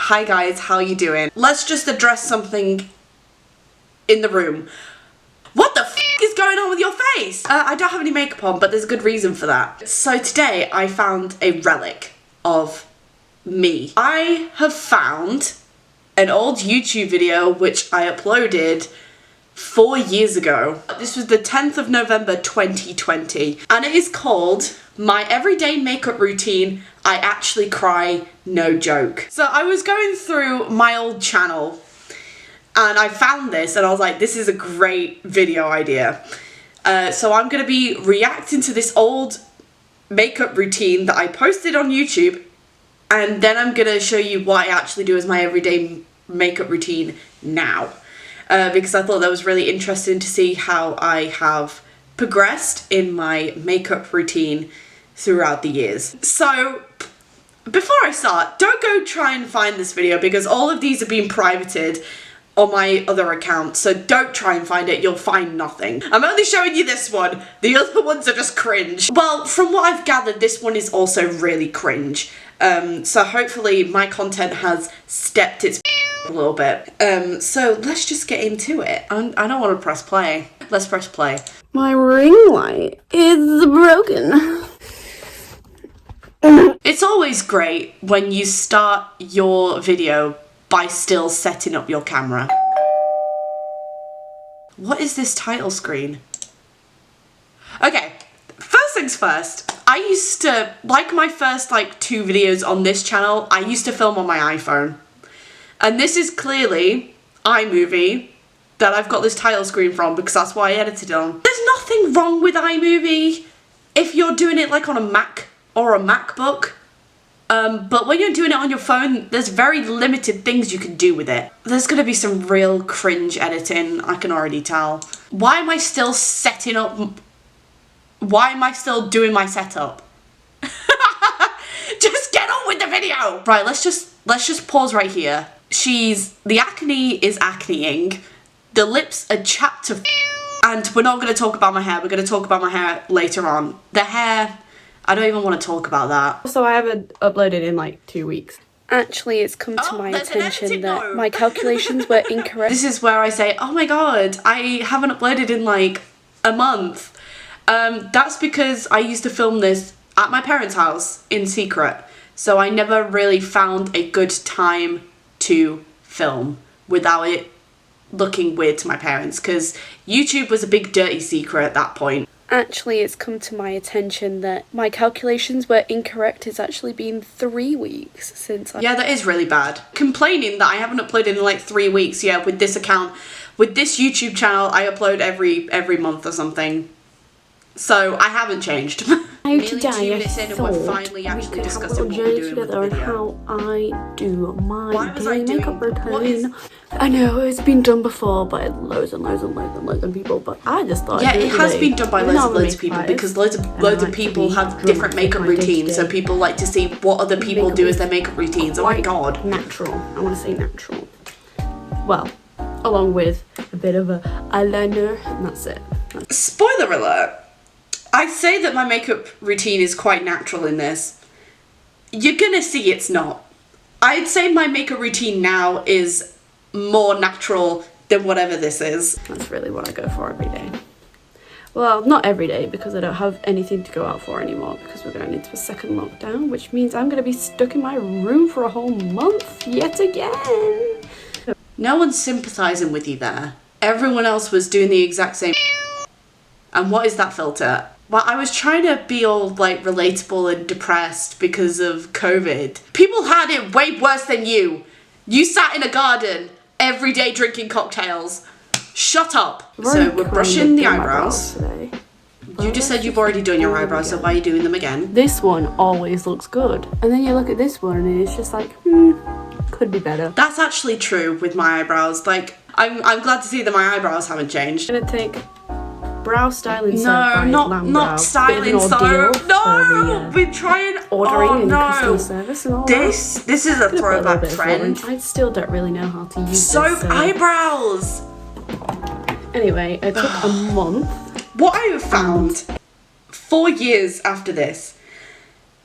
Hi guys, how you doing? Let's just address something in the room. What the f is going on with your face? I don't have any makeup on, but there's a good reason for that. So today I found a relic of me. I have found an old YouTube video which I uploaded 4 years ago. This was the 10th of November 2020 and it is called My Everyday Makeup Routine I Actually Cry, No Joke. So I was going through my old channel and I found this and I was like, this is a great video idea. So I'm gonna be reacting to this old makeup routine that I posted on YouTube, and then I'm gonna show you what I actually do as my everyday makeup routine now. Because I thought that was really interesting to see how I have progressed in my makeup routine throughout the years. So before I start, don't go try and find this video because all of these have been privated on my other account, so don't try and find it, you'll find nothing. I'm only showing you this one, the other ones are just cringe. Well, from what I've gathered, this one is also really cringe. So hopefully my content has stepped its a little bit. So let's just get into it. I don't want to press play. Let's press play. My ring light is broken. It's always great when you start your video by still setting up your camera. What is this title screen? Okay, first things first, I used to, like my first 2 videos on this channel, I used to film on my iPhone. And this is clearly iMovie that I've got this title screen from because that's what I edited it on. There's nothing wrong with iMovie if you're doing it on a Mac or a MacBook. But when you're doing it on your phone, there's very limited things you can do with it. There's gonna be some real cringe editing, I can already tell. Why am I still setting up? Why am I still doing my setup? Just get on with the video! Right, let's just pause right here. The acne is acneing. The lips are chapped to and we're not gonna talk about my hair, we're gonna talk about my hair later on. The hair, I don't even want to talk about that. So I haven't uploaded in 2 weeks. Actually, it's come to my attention that my calculations were incorrect. This is where I say, oh my god, I haven't uploaded in a month. That's because I used to film this at my parents' house in secret. So I never really found a good time to film without it looking weird to my parents, because YouTube was a big dirty secret at that point. Actually, it's come to my attention that my calculations were incorrect. It's actually been 3 weeks since I... Yeah, that is really bad. Complaining that I haven't uploaded in 3 weeks, yeah, with this account. With this YouTube channel, I upload every month or something. So, I haven't changed. Today I thought we could have a little journey together on how I do my daily makeup routine. I know it's been done before by loads of people, but I just thought it has been done by loads of people because loads of people have different makeup routines, so people like to see what other people do as their makeup routines. Oh my god. Natural. I want to say natural. Well, along with a bit of a eyeliner, and that's it. Spoiler alert. I'd say that my makeup routine is quite natural in this. You're gonna see it's not. I'd say my makeup routine now is more natural than whatever this is. That's really what I go for every day. Well, not every day because I don't have anything to go out for anymore because we're going into a second lockdown, which means I'm gonna be stuck in my room for a whole month yet again. No one's sympathizing with you there. Everyone else was doing the exact same. And what is that filter? Well, I was trying to be all relatable and depressed because of COVID. People had it way worse than you. You sat in a garden every day drinking cocktails. Shut up. So we're brushing the eyebrows. You just said you've already done your eyebrows, so why are you doing them again? This one always looks good. And then you look at this one and it's just could be better. That's actually true with my eyebrows. I'm glad to see that my eyebrows haven't changed. I'm gonna take brow styling soap. No, not styling soap. No, we're trying ordering and customer service and all this. that. This is a throwback trend. I still don't really know how to use soap eyebrows. Anyway, it took a month. What I have found 4 years after this,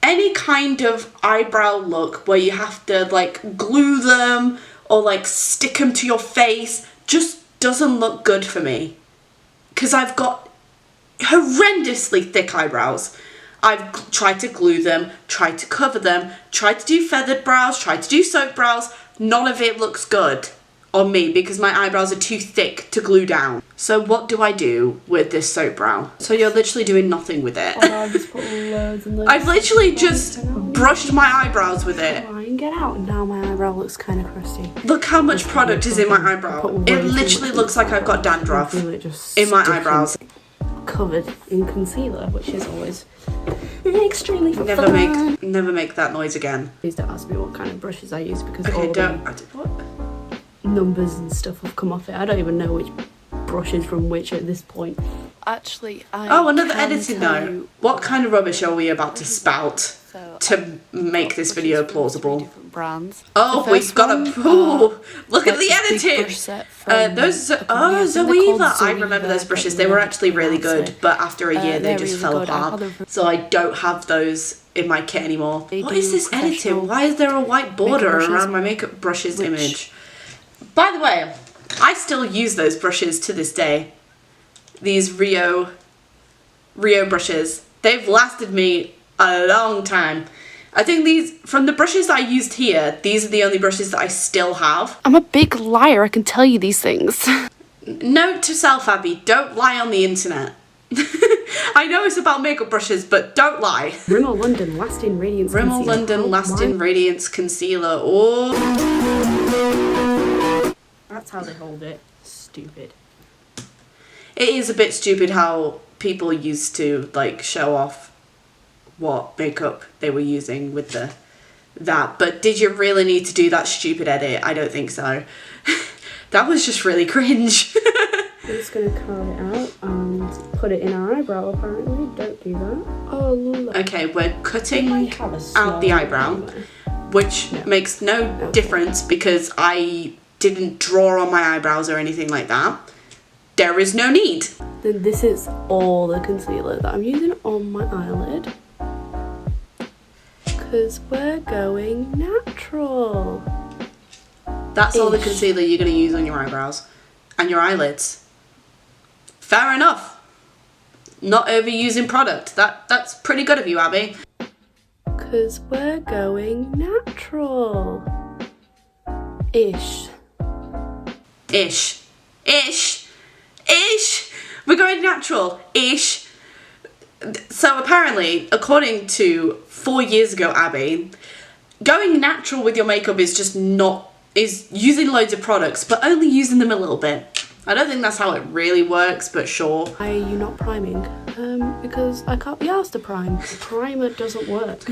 any kind of eyebrow look where you have to like glue them or like stick them to your face just doesn't look good for me. Because I've got horrendously thick eyebrows. I've tried to glue them, tried to cover them, tried to do feathered brows, tried to do soap brows. None of it looks good on me because my eyebrows are too thick to glue down. So what do I do with this soap brow? So you're literally doing nothing with it. Oh, I've just put loads and loads. I've literally just brushed my eyebrows with it. Try and get out, and now my eyebrow looks kind of crusty. Look how much product is in my eyebrow. It literally looks like I've got dandruff in my eyebrows. Covered in concealer, which is always extremely fun. Never make that noise again. Please don't ask me what kind of brushes I use because Okay, all what? numbers and stuff have come off it. I don't even know which brush is from which at this point. Actually, another editing note. What kind of rubbish are we about to spout to make this video plausible? Different brands. Oh, we've got a look at the editing. Those Zoeva. I remember those brushes. They were actually really good, but after a year they just fell apart. So I don't have those in my kit anymore. What is this editing? Why is there a white border around my makeup brushes image? By the way, I still use those brushes to this day. These Rio brushes. They've lasted me a long time. I think these, from the brushes I used here, these are the only brushes that I still have. I'm a big liar, I can tell you these things. Note to self, Abby, don't lie on the internet. I know it's about makeup brushes, but don't lie. Rimmel London Lasting Radiance Concealer. Rimmel London Lasting Radiance Concealer. Oh. That's how they hold it. Stupid. It is a bit stupid how people used to like show off what makeup they were using with that. But did you really need to do that stupid edit? I don't think so. That was just really cringe. I'm just going to carve it out and put it in our eyebrow apparently. Don't do that. Oh, look. Okay, we're cutting out the eyebrow, which makes no difference because I didn't draw on my eyebrows or anything like that. There is no need. Then this is all the concealer that I'm using on my eyelid. Because we're going natural. That's all the concealer you're going to use on your eyebrows and your eyelids. Fair enough. Not overusing product. That's pretty good of you, Abby. Because we're going natural. Ish. We're going natural. Ish. So apparently, according to 4 years ago, Abby, going natural with your makeup is just is using loads of products, but only using them a little bit. I don't think that's how it really works, but sure. Why are you not priming? Because I can't be asked to prime. Primer doesn't work.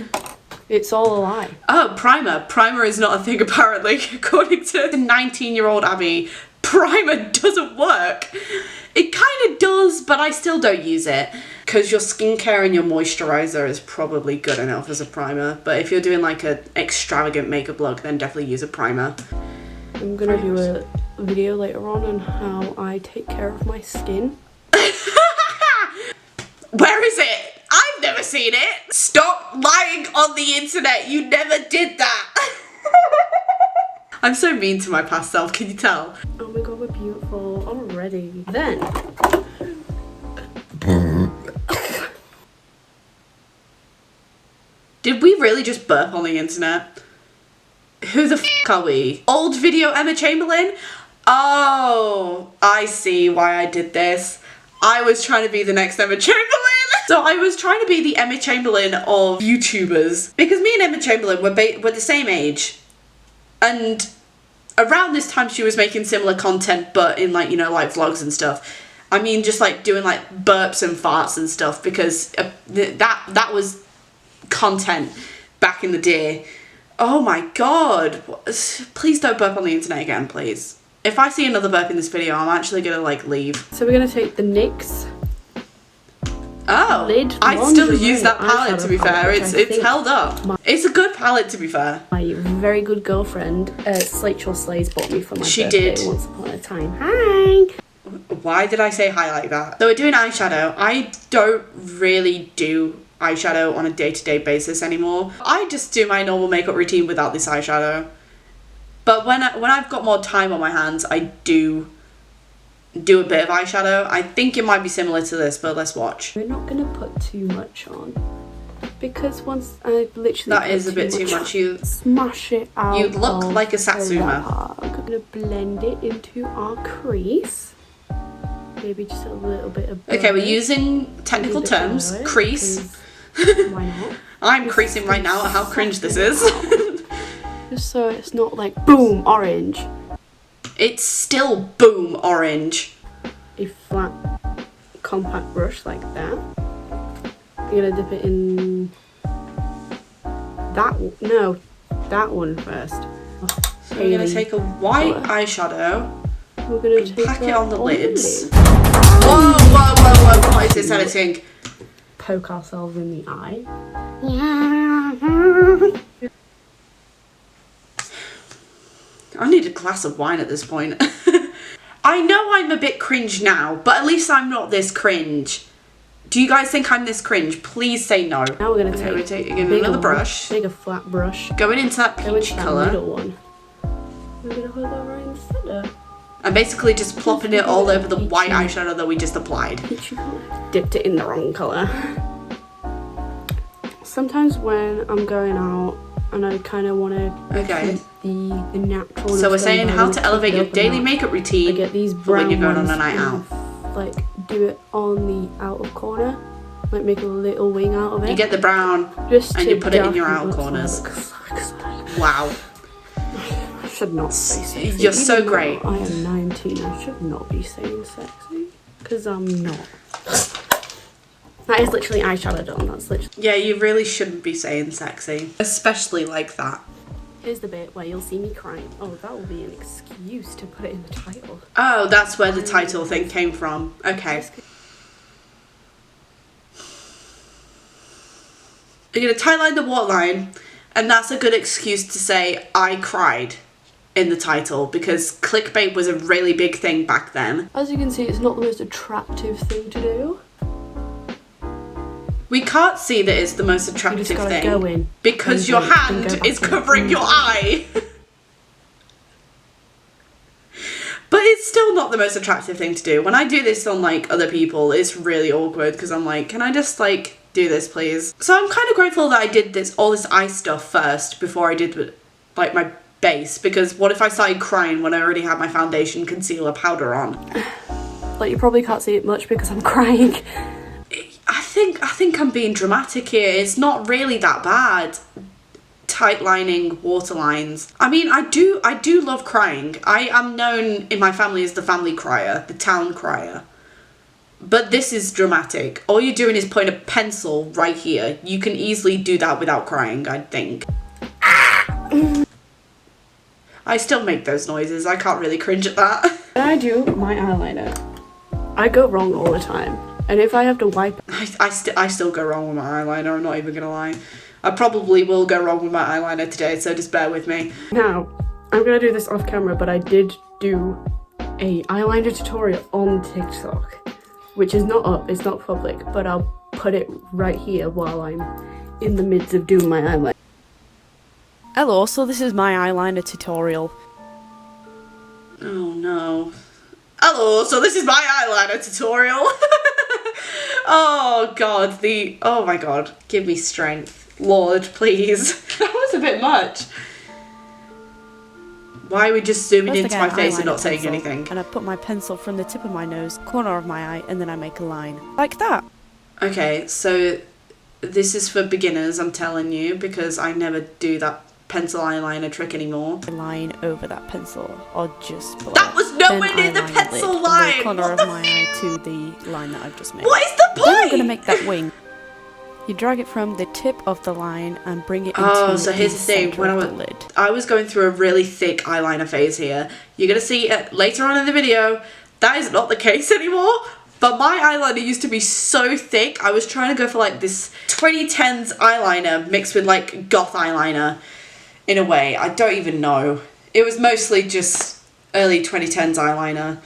It's all a lie. Oh, primer. Primer is not a thing apparently, according to 19-year-old Abby. Primer doesn't work. It kind of does, but I still don't use it. Because your skincare and your moisturizer is probably good enough as a primer. But if you're doing like an extravagant makeup look, then definitely use a primer. I'm going to do a video later on how I take care of my skin. Where is it? I've never seen it. Stop lying on the internet. You never did that. I'm so mean to my past self, can you tell? Oh my god, we're beautiful already. Then did we really just burp on the internet? Who the f are we? Old video Emma Chamberlain? Oh, I see why I did this. I was trying to be the next Emma Chamberlain. So I was trying to be the Emma Chamberlain of YouTubers. Because me and Emma Chamberlain were the same age. And around this time she was making similar content, but in like, you know, like vlogs and stuff. I mean, just like doing like burps and farts and stuff, because that was content back in the day. Oh my god. Please don't burp on the internet again, please. If I see another burp in this video, I'm actually gonna like leave. So we're gonna take the NYX. Oh, I still use that palette to be fair. It's held up. It's a good palette to be fair. My very good girlfriend, Slachel Slays, bought me for my birthday. She did. Once upon a time. Hi! Why did I say hi like that? So we're doing eyeshadow. I don't really do eyeshadow on a day-to-day basis anymore. I just do my normal makeup routine without this eyeshadow. But when I've got more time on my hands, I do a bit of eyeshadow. I think it might be similar to this, but let's watch. We're not gonna put too much on because once I literally that is a bit too much. You smash it out. You look like a Satsuma. I'm gonna blend it into our crease. Maybe just a little bit of okay, we're using technical terms. Crease. Why not? I'm creasing right now at how cringe this is. Just so it's not like boom orange. It's still boom orange. A flat compact brush like that. You're gonna dip it in that one first. So we're gonna take a white eyeshadow. We're gonna take pack it on the lids. lid. Whoa, whoa, whoa, whoa! What is this editing? Poke ourselves in the eye. I need a glass of wine at this point. I know I'm a bit cringe now, but at least I'm not this cringe. Do you guys think I'm this cringe? Please say no. Now we're gonna take another brush. Bigger flat brush. Going into that peachy colour. Middle one. We're gonna hold that right in the centre. And basically just plopping it all over the white eyeshadow that we just applied. Dipped it in the wrong colour. Sometimes when I'm going out and I kind of want to keep the natural. So we're saying how to elevate your daily makeup routine I get these for when you're going on a ones night out. Like do it on the outer corner, like make a little wing out of it. You get the brown just and you put it in your outer corners. Wow. I should not say sexy. You're so great. I am 19. I should not be saying sexy because I'm not. That is literally eyeshadow done. That's literally. Yeah, you really shouldn't be saying sexy, especially like that. Here's the bit where you'll see me crying. Oh, that will be an excuse to put it in the title. Oh, that's where the title thing came from. Okay. You're going to tie-line the waterline, and that's a good excuse to say, I cried in the title, because clickbait was a really big thing back then. As you can see, it's not the most attractive thing to do. We can't see that it's the most attractive thing go in because your hand is covering your eye. But it's still not the most attractive thing to do. When I do this on like other people, it's really awkward because I'm like, can I just like do this please? So I'm kind of grateful that I did all this eye stuff first before I did like my base, because what if I started crying when I already had my foundation, concealer, powder on? Like you probably can't see it much because I'm crying. I think I'm being dramatic here. It's not really that bad. Tight lining waterlines. I mean, I do love crying. I am known in my family as the family crier, the town crier. But this is dramatic. All you're doing is putting a pencil right here. You can easily do that without crying, I think. I still make those noises. I can't really cringe at that. When I do my eyeliner, I go wrong all the time. And if I have to wipe... I still go wrong with my eyeliner, I'm not even gonna lie. I probably will go wrong with my eyeliner today, so just bear with me. Now, I'm gonna do this off camera, but I did do a eyeliner tutorial on TikTok, which is not up, it's not public, but I'll put it right here while I'm in the midst of doing my eyeliner. Hello, so this is my eyeliner tutorial. Oh no. Hello, so this is my eyeliner tutorial. Oh god, oh my god, give me strength. Lord, please. That was a bit much. Why are we just zooming First into my face and not saying pencil, anything? And I put my pencil from the tip of my nose, corner of my eye, and then I make a line. Like that. Okay, so this is for beginners, I'm telling you, because I never do that pencil eyeliner trick anymore. A line over that pencil, or just below. That was nowhere Then near the I line pencil lid line! From the corner of my eye to the line that I've just made. What is the point? Then I'm gonna make that wing. You drag it from the tip of the line and bring it into so here's the thing. center When of the lid. I was going through a really thick eyeliner phase here. You're gonna see it later on in the video. That is not the case anymore. But my eyeliner used to be so thick. I was trying to go for like this 2010s eyeliner mixed with like goth eyeliner. In a way, I don't even know. It was mostly just early 2010s eyeliner.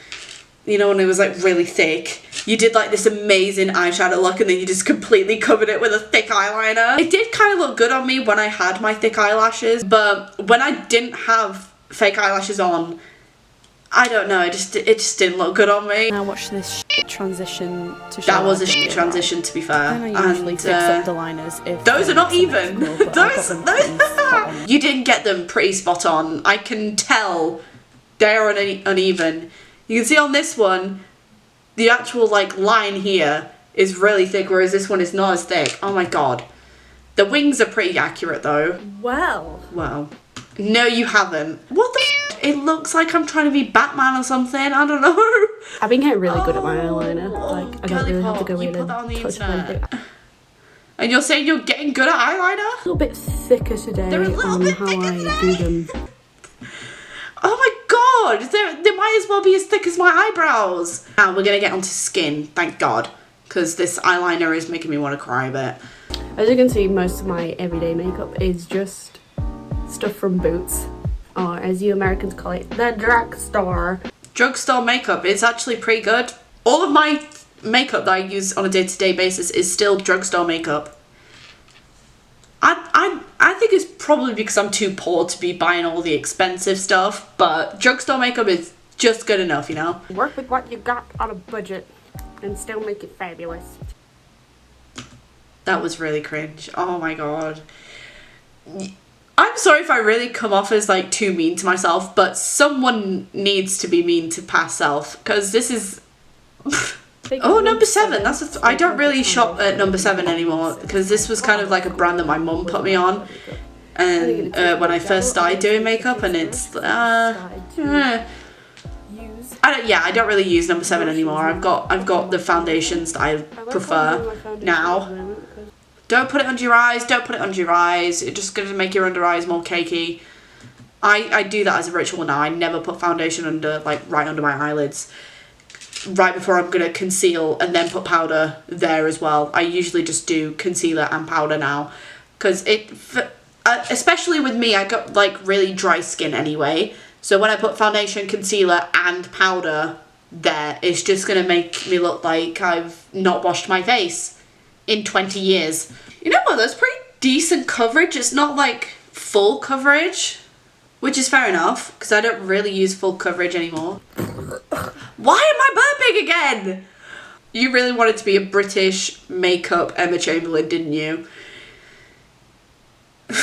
You know, when it was like really thick. you did like this amazing eyeshadow look and then you just completely covered it with a thick eyeliner. It did kind of look good on me when I had my thick eyelashes, but when I didn't have fake eyelashes on, I don't know, it just didn't look good on me. I watched this shit transition to show that was a shit transition, to be fair. And I usually fix up the liners if those are not even. Those on. You didn't get them pretty spot on. I can tell they're uneven. You can see on this one, the actual like line here is really thick, whereas this one is not as thick. Oh my god. The wings are pretty accurate though. Well. No, you haven't. What the f? It looks like I'm trying to be Batman or something. I don't know. I've been getting really good at my eyeliner. Like, I don't really have to go you in put that on and the touch internet. anything. And you're saying you're getting good at eyeliner? A little bit thicker today They're a little on bit how thicker I today. do them. Oh my god, they might as well be as thick as my eyebrows. Now we're gonna get onto skin, thank god. Because this eyeliner is making me want to cry a bit. As you can see, most of my everyday makeup is just stuff from Boots, or as you Americans call it, the drugstore. Drugstore makeup is actually pretty good. All of my makeup that I use on a day-to-day basis is still drugstore makeup. I think it's probably because I'm too poor to be buying all the expensive stuff, but drugstore makeup is just good enough, you know? Work with what you got on a budget and still make it fabulous. That was really cringe. Oh my god. I'm sorry if I really come off as like too mean to myself, but someone needs to be mean to past self, because this is... Oh, number 7. That's I don't really shop at number 7 anymore, because this was kind of like a brand that my mum put me on, and when I first started doing makeup, and it's I don't really use number 7 anymore. I've got the foundations that I prefer now. Don't put it under your eyes. Don't put it under your eyes. It's just gonna make your under eyes more cakey. I do that as a ritual now. I never put foundation under, like, right under my eyelids. Right before I'm gonna conceal and then put powder there as well. I usually just do concealer and powder now, because especially with me, I got like really dry skin anyway. So when I put foundation, concealer, and powder there, it's just gonna make me look like I've not washed my face in 20 years. You know what? That's pretty decent coverage. It's not like full coverage, which is fair enough, because I don't really use full coverage anymore. Why am I burping again? You really wanted to be a British makeup Emma Chamberlain, didn't you? I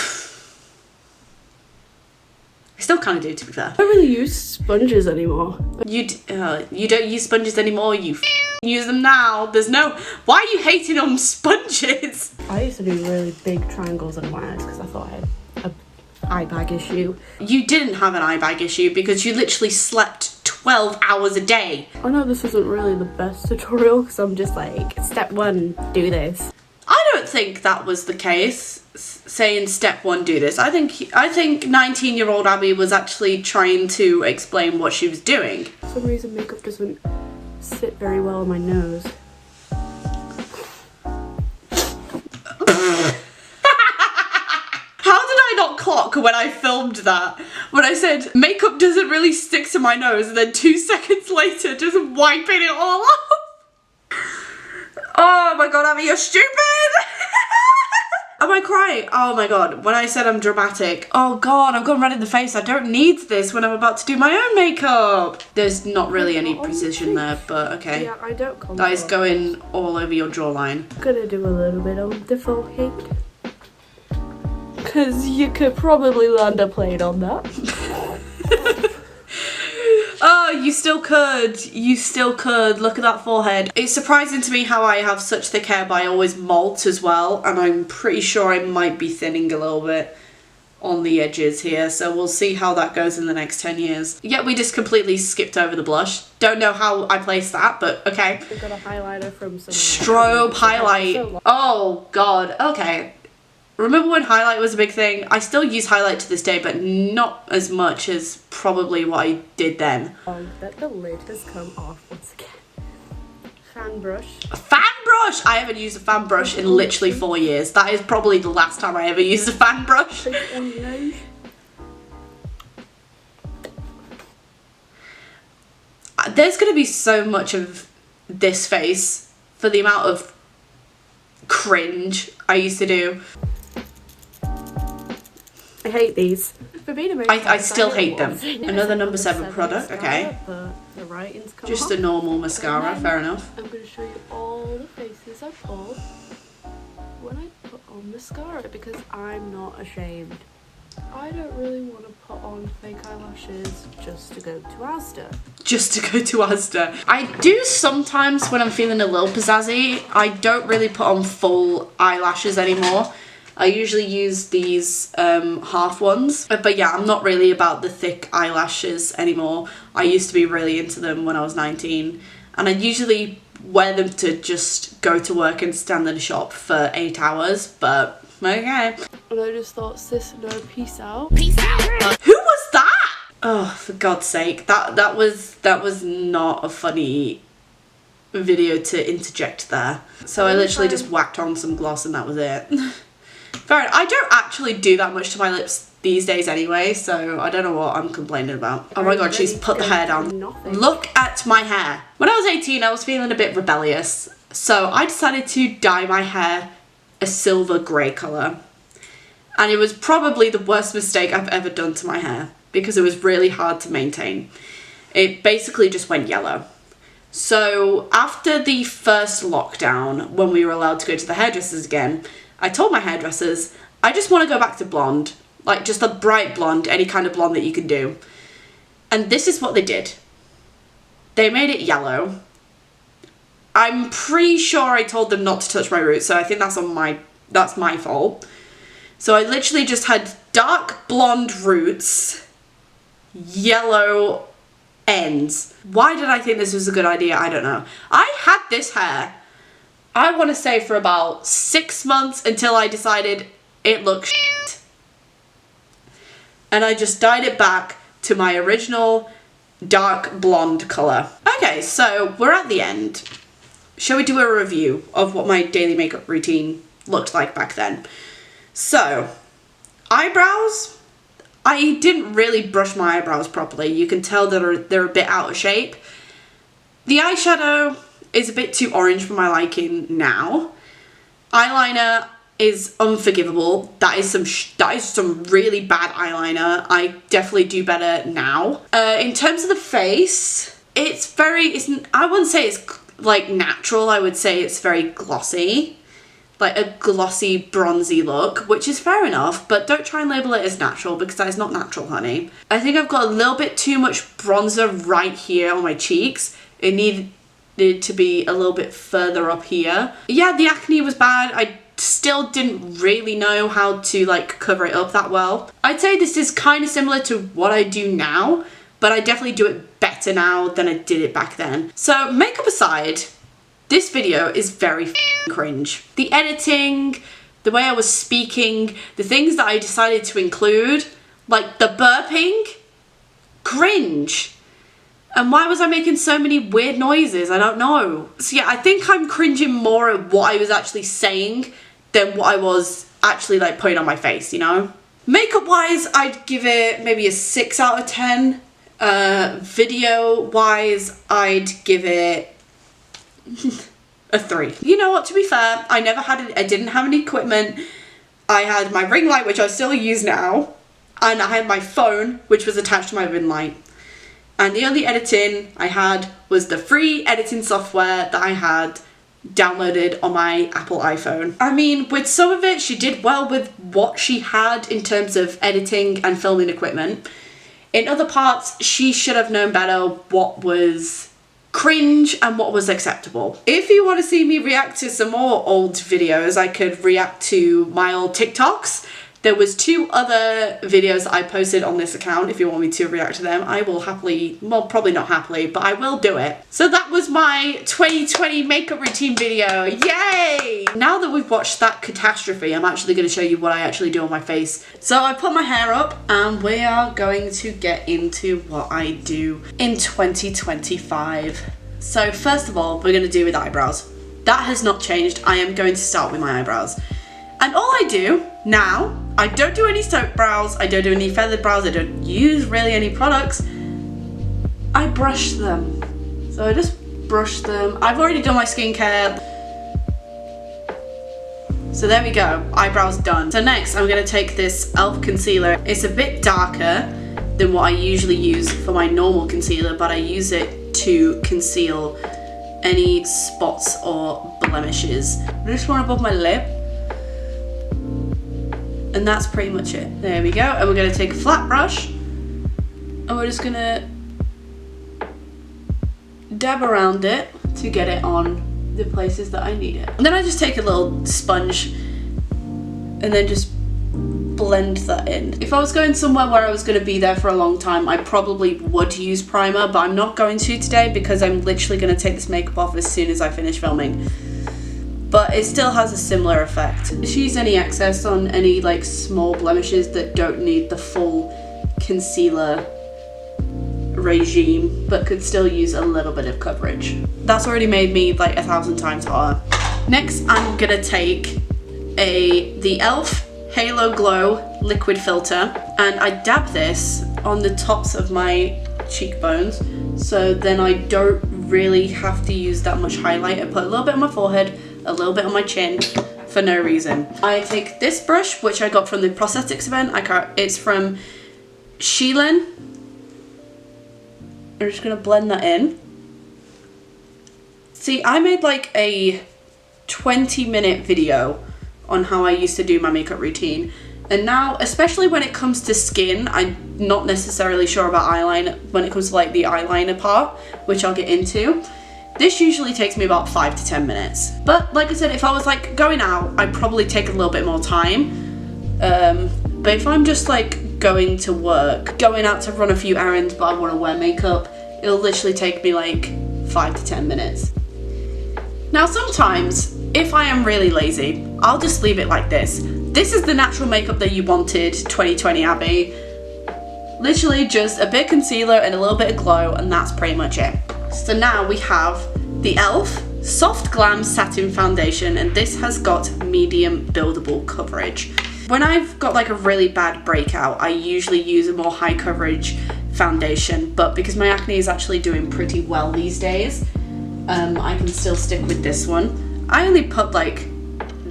still kind of do, to be fair. I don't really use sponges anymore. You don't use sponges anymore, you use them now. There's no... Why are you hating on sponges? I used to do really big triangles under my eyes because I thought I had an eye bag issue. You didn't have an eye bag issue because you literally slept 12 hours a day. I know this isn't really the best tutorial because I'm just like, step 1, do this. I don't think that was the case, saying step 1, do this. I think 19-year-old Abby was actually trying to explain what she was doing. For some reason makeup doesn't sit very well on my nose. How did I not clock when I filmed that? When I said makeup doesn't really stick to my nose, and then 2 seconds later just wiping it all off. Oh my god, Abby, you're stupid! Am I crying? Oh my god, when I said I'm dramatic. Oh god, I've gone red in the face. I don't need this when I'm about to do my own makeup. There's not really any precision there, but okay. Yeah, I don't contour. That is going all over your jawline. I'm gonna do a little bit on the forehead. Because you could probably land a plane on that. Oh, you still could. You still could. Look at that forehead. It's surprising to me how I have such thick hair, but I always molt as well. And I'm pretty sure I might be thinning a little bit on the edges here. So we'll see how that goes in the next 10 years. Yeah, we just completely skipped over the blush. Don't know how I placed that, but okay. We've got a highlighter from some... Strobe highlight. Oh, God. Okay. Remember when highlight was a big thing? I still use highlight to this day, but not as much as probably what I did then. That the lid has come off once again. Fan brush. A fan brush! I haven't used a fan brush in literally 4 years. That is probably the last time I ever used a fan brush. There's going to be so much of this face for the amount of cringe I used to do. I hate these. I still hate them. Another number 7 product, okay. The writing's come Just off. a normal mascara, fair enough. I'm going to show you all the faces I pull when I put on mascara, because I'm not ashamed. I don't really want to put on fake eyelashes just to go to Asda. Just to go to Asda. I do sometimes when I'm feeling a little pizzazzy. I don't really put on full eyelashes anymore. I usually use these half ones. But yeah, I'm not really about the thick eyelashes anymore. I used to be really into them when I was 19. And I usually wear them to just go to work and stand in a shop for 8 hours. But okay. And I just thought, sis, no, peace out. Peace out. Who was that? Oh, for God's sake. That was not a funny video to interject there. So I literally just whacked on some gloss and that was it. Fair enough. I don't actually do that much to my lips these days anyway, so I don't know what I'm complaining about. Oh my god, she's put the hair down. Look at my hair. When I was 18, I was feeling a bit rebellious, so I decided to dye my hair a silver grey colour. And it was probably the worst mistake I've ever done to my hair, because it was really hard to maintain. It basically just went yellow. So after the first lockdown, when we were allowed to go to the hairdressers again, I told my hairdressers, I just want to go back to blonde. Like just a bright blonde, any kind of blonde that you can do. And this is what they did. They made it yellow. I'm pretty sure I told them not to touch my roots, so I think that's my fault. So I literally just had dark blonde roots, yellow ends. Why did I think this was a good idea? I don't know. I had this hair, I want to say, for about 6 months until I decided it looked shit. And I just dyed it back to my original dark blonde colour. Okay, so we're at the end. Shall we do a review of what my daily makeup routine looked like back then? So, eyebrows. I didn't really brush my eyebrows properly. You can tell that they're a bit out of shape. The eyeshadow is a bit too orange for my liking now. Eyeliner is unforgivable. That is some really bad eyeliner. I definitely do better now. In terms of the face, I wouldn't say it's like natural. I would say it's very glossy. Like a glossy, bronzy look, which is fair enough, but don't try and label it as natural because that is not natural, honey. I think I've got a little bit too much bronzer right here on my cheeks. It needed to be a little bit further up here. Yeah, the acne was bad. I still didn't really know how to like cover it up that well. I'd say this is kind of similar to what I do now, but I definitely do it better now than I did it back then. So makeup aside, this video is very f***ing cringe. The editing, the way I was speaking, the things that I decided to include, like the burping, cringe. And why was I making so many weird noises? I don't know. So yeah, I think I'm cringing more at what I was actually saying than what I was actually like putting on my face, you know? Makeup wise, I'd give it maybe a 6 out of 10. Video wise, I'd give it a 3. You know what, to be fair, I didn't have any equipment. I had my ring light, which I still use now, and I had my phone, which was attached to my ring light. And the only editing I had was the free editing software that I had downloaded on my Apple iPhone. I mean, with some of it, she did well with what she had in terms of editing and filming equipment. In other parts, she should have known better what was cringe and what was acceptable. If you want to see me react to some more old videos, I could react to my old TikToks. There was 2 other videos that I posted on this account. If you want me to react to them, I will happily, well, probably not happily, but I will do it. So that was my 2020 makeup routine video. Yay! Now that we've watched that catastrophe, I'm actually going to show you what I actually do on my face. So I put my hair up and we are going to get into what I do in 2025. So first of all, we're going to do with eyebrows. That has not changed. I am going to start with my eyebrows. And all I do now, I don't do any soap brows, I don't do any feathered brows, I don't use really any products. I brush them. So I just brush them. I've already done my skincare. So there we go, eyebrows done. So next I'm gonna take this e.l.f. concealer. It's a bit darker than what I usually use for my normal concealer, but I use it to conceal any spots or blemishes. Just one above my lip. And that's pretty much it. There we go. And we're gonna take a flat brush and we're just gonna dab around it to get it on the places that I need it. And then I just take a little sponge and then just blend that in. If I was going somewhere where I was going to be there for a long time, I probably would use primer, but I'm not going to today because I'm literally going to take this makeup off as soon as I finish filming. But it still has a similar effect. Just use any excess on any like small blemishes that don't need the full concealer regime but could still use a little bit of coverage. That's already made me like 1,000 times hotter. Next I'm gonna take the e.l.f. Halo Glow liquid filter and I dab this on the tops of my cheekbones so then I don't really have to use that much highlight. I put a little bit on my forehead, a little bit on my chin for no reason. I take this brush which I got from the prosthetics event. It's from Sheilin. I'm just gonna blend that in. See, I made like a 20-minute video on how I used to do my makeup routine. And now, especially when it comes to skin, I'm not necessarily sure about eyeliner when it comes to like the eyeliner part, which I'll get into. This usually takes me about 5 to 10 minutes. But like I said, if I was like going out, I'd probably take a little bit more time. But if I'm just like going to work, going out to run a few errands but I want to wear makeup, it'll literally take me like 5 to 10 minutes. Now sometimes, if I am really lazy, I'll just leave it like this. This is the natural makeup that you wanted, 2020 Abby. Literally just a bit of concealer and a little bit of glow and that's pretty much it. So now we have the e.l.f. Soft Glam Satin Foundation and this has got medium buildable coverage. When I've got like a really bad breakout, I usually use a more high coverage foundation, but because my acne is actually doing pretty well these days, I can still stick with this one. I only put like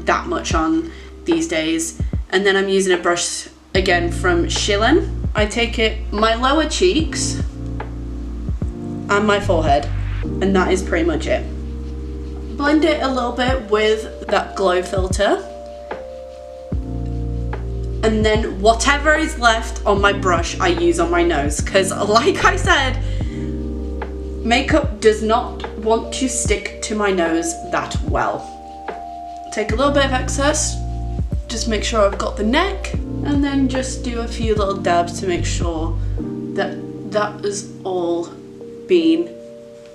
that much on these days, and then I'm using a brush again from Sheilin. I take it my lower cheeks and my forehead, and that is pretty much it. Blend it a little bit with that glow filter. And then whatever is left on my brush, I use on my nose. Because like I said, makeup does not want to stick to my nose that well. Take a little bit of excess, just make sure I've got the neck, and then just do a few little dabs to make sure that that is all being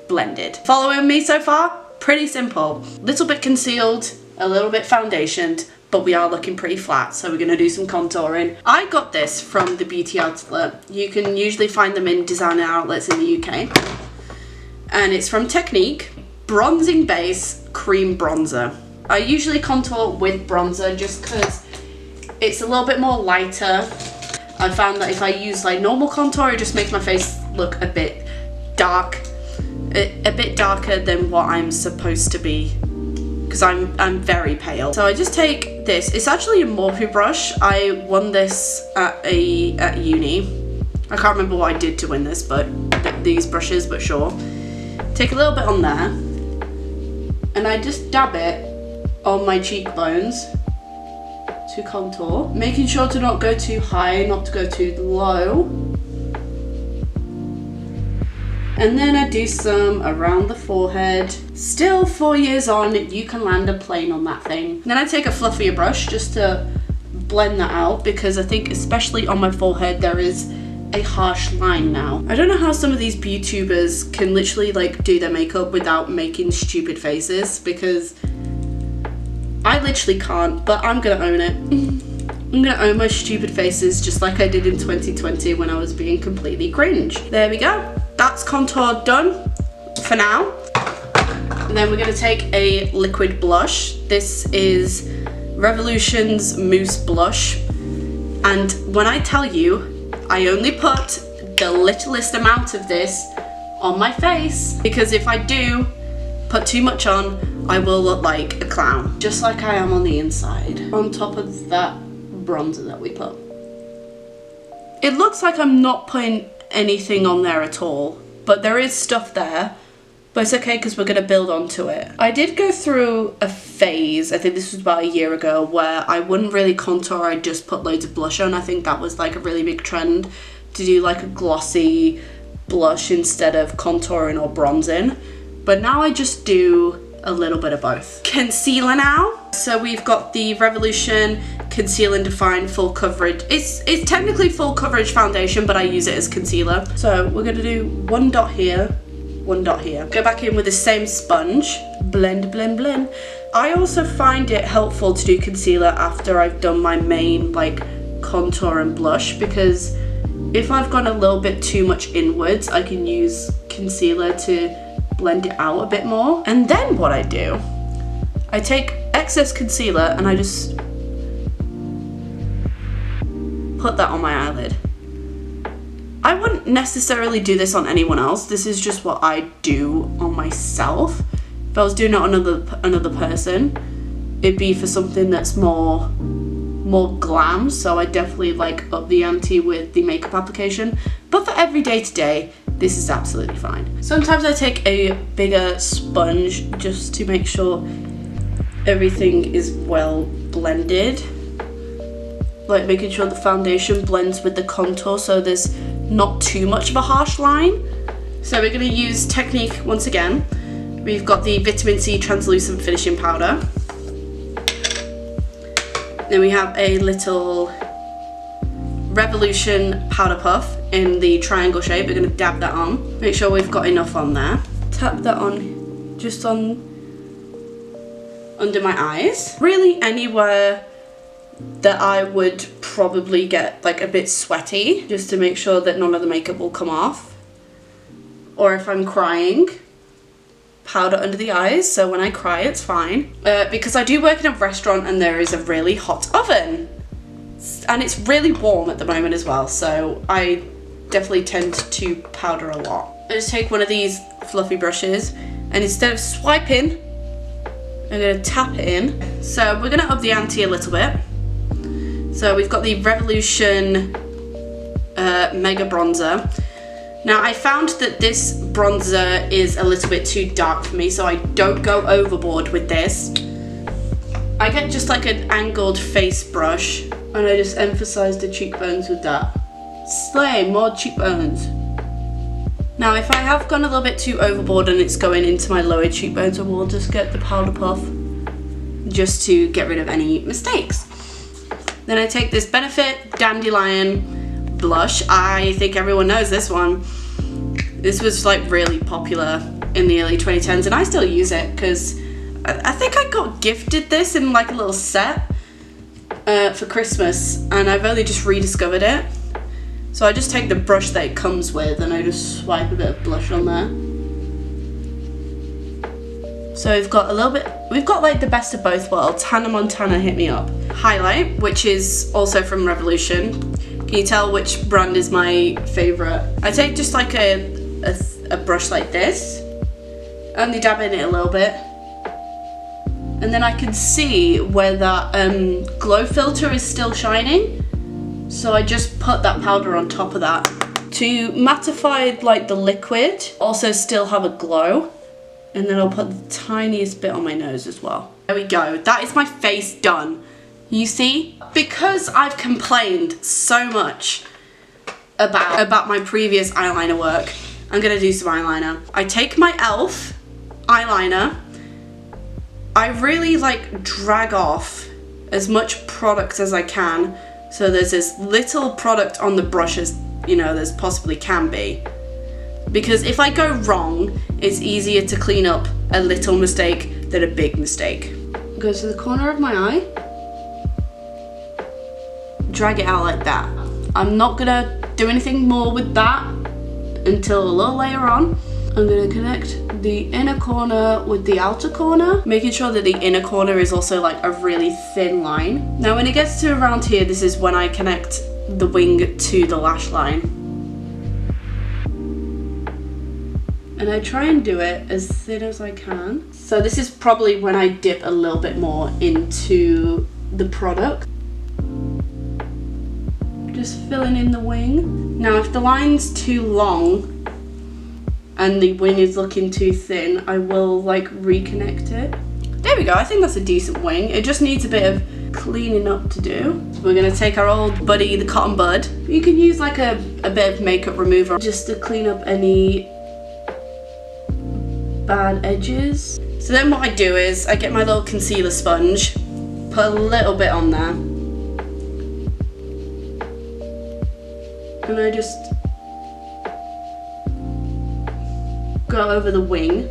blended. Following me so far? Pretty simple. Little bit concealed, a little bit foundationed, but we are looking pretty flat, so we're gonna do some contouring. I got this from the beauty outlet. You can usually find them in designer outlets in the UK. And it's from Technique, Bronzing Base Cream Bronzer. I usually contour with bronzer just because it's a little bit more lighter. I found that if I use like normal contour, it just makes my face look a bit dark, a bit darker than what I'm supposed to be, because I'm very pale. So I just take this. It's actually a Morphe brush. I won this at uni. I can't remember what I did to win this, but these brushes, but sure. Take a little bit on there, and I just dab it on my cheekbones to contour, making sure to not go too high, not to go too low. And then I do some around the forehead. Still 4 years on, you can land a plane on that thing. Then I take a fluffier brush just to blend that out, because I think especially on my forehead there is a harsh line now. I don't know how some of these YouTubers can literally like do their makeup without making stupid faces, because I literally can't, but I'm gonna own it. I'm gonna own my stupid faces just like I did in 2020 when I was being completely cringe. There we go. That's contour done for now. And then we're gonna take a liquid blush. This is Revolution's Mousse Blush. And when I tell you, I only put the littlest amount of this on my face, because if I do put too much on, I will look like a clown, just like I am on the inside, on top of that bronzer that we put. It looks like I'm not putting anything on there at all, but there is stuff there, but it's okay because we're going to build onto it. I did go through a phase, I think this was about a year ago, where I wouldn't really contour, I'd just put loads of blush on. I think that was like a really big trend, to do like a glossy blush instead of contouring or bronzing. But now I just do a little bit of both. Concealer now. So we've got the Revolution Conceal and Define Full Coverage. It's technically full coverage foundation, but I use it as concealer. So we're gonna do one dot here, one dot here. Go back in with the same sponge, blend, blend, blend. I also find it helpful to do concealer after I've done my main like contour and blush, because if I've gone a little bit too much inwards, I can use concealer to blend it out a bit more. And then what I do, I take excess concealer and I just put that on my eyelid. I wouldn't necessarily do this on anyone else. This is just what I do on myself. If I was doing it on another person, it'd be for something that's more glam, so I definitely like up the ante with the makeup application. But for everyday today, this is absolutely fine. Sometimes I take a bigger sponge just to make sure everything is well blended. Like making sure the foundation blends with the contour so there's not too much of a harsh line. So we're going to use Technique once again. We've got the Vitamin C Translucent Finishing Powder. Then we have a little Revolution Powder Puff in the triangle shape. We're going to dab that on. Make sure we've got enough on there. Tap that on, just on under my eyes. Really anywhere that I would probably get like a bit sweaty, just to make sure that none of the makeup will come off. Or if I'm crying, powder under the eyes, so when I cry it's fine. Because I do work in a restaurant and there is a really hot oven. And it's really warm at the moment as well, so I definitely tend to powder a lot. I just take one of these fluffy brushes and instead of swiping, I'm going to tap it in. So we're going to up the ante a little bit. So we've got the Revolution Mega Bronzer. Now I found that this bronzer is a little bit too dark for me, so I don't go overboard with this. I get just like an angled face brush and I just emphasize the cheekbones with that. Slay, more cheekbones. Now if I have gone a little bit too overboard and it's going into my lower cheekbones, I will just get the powder puff just to get rid of any mistakes. Then I take this Benefit Dandelion blush. I think everyone knows this one. This was like really popular in the early 2010s and I still use it because I think I got gifted this in like a little set for Christmas and I've only just rediscovered it. So I just take the brush that it comes with and I just swipe a bit of blush on there. So we've got a little bit, we've got like the best of both worlds. Hannah Montana Hit Me Up. Highlight, which is also from Revolution. Can you tell which brand is my favorite? I take just like a brush like this, only dab in it a little bit. And then I can see where that glow filter is still shining. So I just put that powder on top of that to mattify like the liquid, also still have a glow. And then I'll put the tiniest bit on my nose as well. There we go, that is my face done. You see? Because I've complained so much about my previous eyeliner work, I'm gonna do some eyeliner. I take my e.l.f. eyeliner, I really like drag off as much product as I can, so there's as little product on the brush as, you know, there's possibly can be. Because if I go wrong, it's easier to clean up a little mistake than a big mistake. Go to the corner of my eye, drag it out like that. I'm not gonna do anything more with that until a little later on. I'm gonna connect the inner corner with the outer corner, making sure that the inner corner is also like a really thin line. Now when it gets to around here, this is when I connect the wing to the lash line. and I try and do it as thin as I can. So this is probably when I dip a little bit more into the product. Just filling in the wing. Now if the line's too long and the wing is looking too thin, I will like reconnect it. There we go, I think that's a decent wing. It just needs a bit of cleaning up to do. We're gonna take our old buddy, the cotton bud. You can use like a bit of makeup remover just to clean up any bad edges. So then what I do is I get my little concealer sponge, put a little bit on there, and I just go over the wing.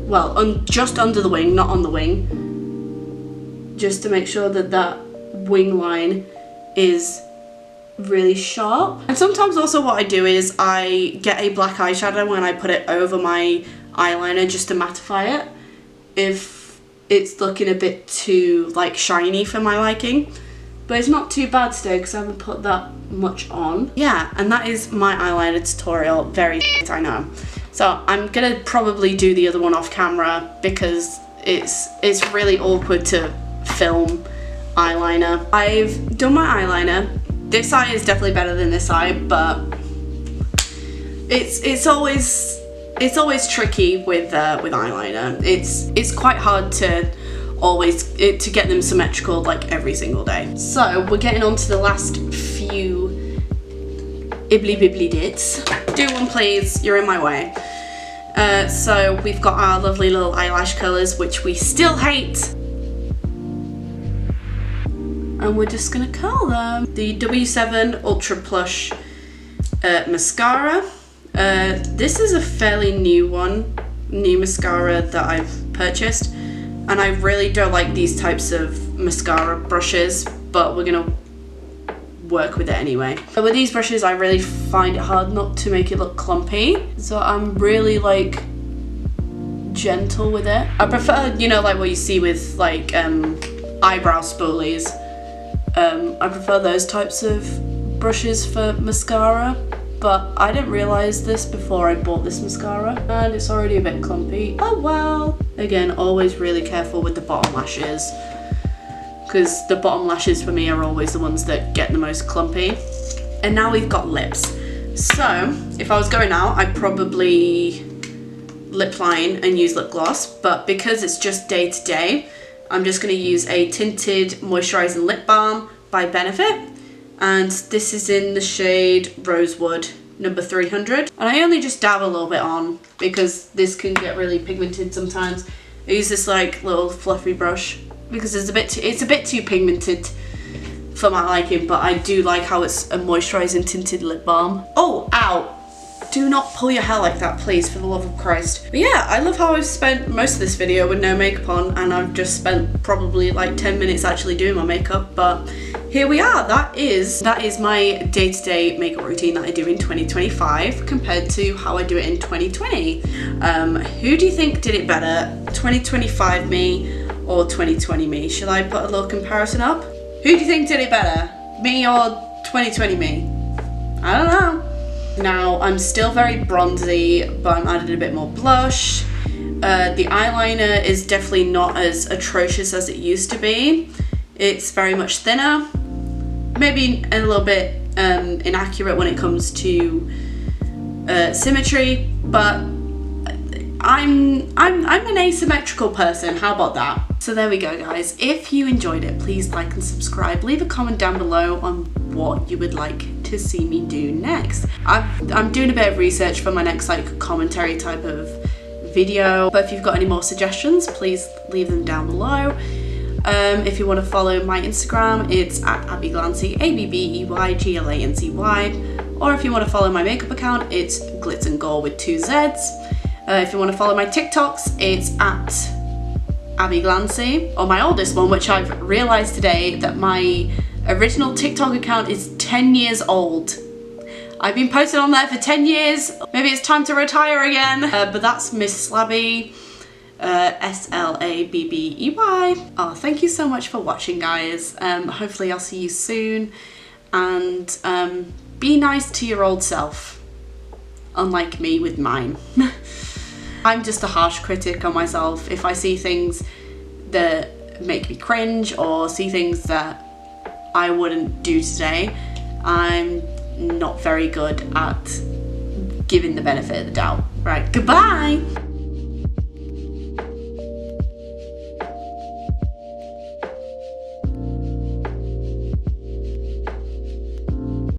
Well, just under the wing, not on the wing, just to make sure that that wing line is really sharp. And sometimes also what I do is I get a black eyeshadow and I put it over my eyeliner just to mattify it if it's looking a bit too like shiny for my liking. But it's not too bad today because I haven't put that much on. Yeah, and that is my eyeliner tutorial. Very I know. So I'm gonna probably do the other one off camera because it's really awkward to film eyeliner. I've done my eyeliner. This eye is definitely better than this eye, but it's always tricky with eyeliner. It's quite hard to to get them symmetrical like every single day. So we're getting on to the last few ibbly bibbly dits. Do one please, you're in my way. So we've got our lovely little eyelash colours, which we still hate. And we're just gonna curl them. The W7 Ultra Plush mascara. This is a fairly new mascara that I've purchased. And I really don't like these types of mascara brushes, but we're gonna work with it anyway. But with these brushes, I really find it hard not to make it look clumpy. So I'm really like gentle with it. I prefer, you know, like what you see with like eyebrow spoolies. I prefer those types of brushes for mascara, but I didn't realise this before I bought this mascara and it's already a bit clumpy. Oh well. Again, always really careful with the bottom lashes because the bottom lashes for me are always the ones that get the most clumpy. And now we've got lips. So if I was going out, I'd probably lip line and use lip gloss, but because it's just day to day, I'm just going to use a tinted moisturising lip balm by Benefit, and this is in the shade Rosewood number 300, and I only just dab a little bit on because this can get really pigmented sometimes. I use this like little fluffy brush because it's a bit too pigmented for my liking, but I do like how it's a moisturising tinted lip balm. Oh, ow! Do not pull your hair like that, please, for the love of Christ. But yeah, I love how I've spent most of this video with no makeup on, and I've just spent probably like 10 minutes actually doing my makeup, but here we are. That is my day-to-day makeup routine that I do in 2025 compared to how I do it in 2020. Who do you think did it better, 2025 me or 2020 me? Should I put a little comparison up? Who do you think did it better, me or 2020 me? I don't know. Now, I'm still very bronzy, but I'm adding a bit more blush. The eyeliner is definitely not as atrocious as it used to be. It's very much thinner, maybe a little bit inaccurate when it comes to symmetry, but I'm an asymmetrical person, how about that? So there we go, guys. If you enjoyed it, please like and subscribe. Leave a comment down below on what you would like to see me do next. I'm doing a bit of research for my next like commentary type of video, but if you've got any more suggestions, please leave them down below. If you want to follow my Instagram, it's at abbyglancy, ABBEYGLANCY, or if you want to follow my makeup account, it's glitz and gore with 2 Z's. If you want to follow my TikToks, it's at abbyglancy, or my oldest one, which I've realised today that my original TikTok account is 10 years old. I've been posted on there for 10 years. Maybe it's time to retire again. But that's Miss Slabby, SLABBEY. Oh, thank you so much for watching, guys. Hopefully I'll see you soon. And be nice to your old self. unlike me with mine. I'm just a harsh critic on myself. If I see things that make me cringe or see things that I wouldn't do today, I'm not very good at giving the benefit of the doubt. Right, goodbye!